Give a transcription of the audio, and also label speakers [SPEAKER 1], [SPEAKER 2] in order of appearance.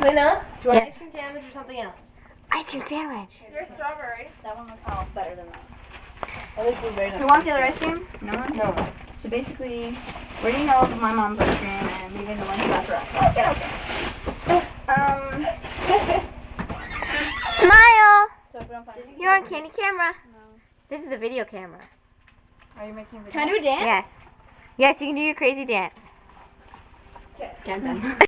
[SPEAKER 1] Lena, do you want
[SPEAKER 2] Yes.
[SPEAKER 1] ice cream sandwich or something else?
[SPEAKER 2] Ice cream sandwich.
[SPEAKER 3] There's strawberry. That one looks better than that.
[SPEAKER 1] Oh, there's blueberries.
[SPEAKER 3] Who wants the other ice cream? No one?
[SPEAKER 1] No.
[SPEAKER 3] So basically, we're eating all of my mom's ice cream and leaving the lunch back for us. Okay.
[SPEAKER 2] Smile.
[SPEAKER 3] So if we don't find
[SPEAKER 2] You're on candy camera.
[SPEAKER 3] No.
[SPEAKER 2] This is a video camera.
[SPEAKER 3] Are you making a video? Can I do a dance?
[SPEAKER 2] Yes. Yes, you can do your crazy dance.
[SPEAKER 3] Okay. Dance.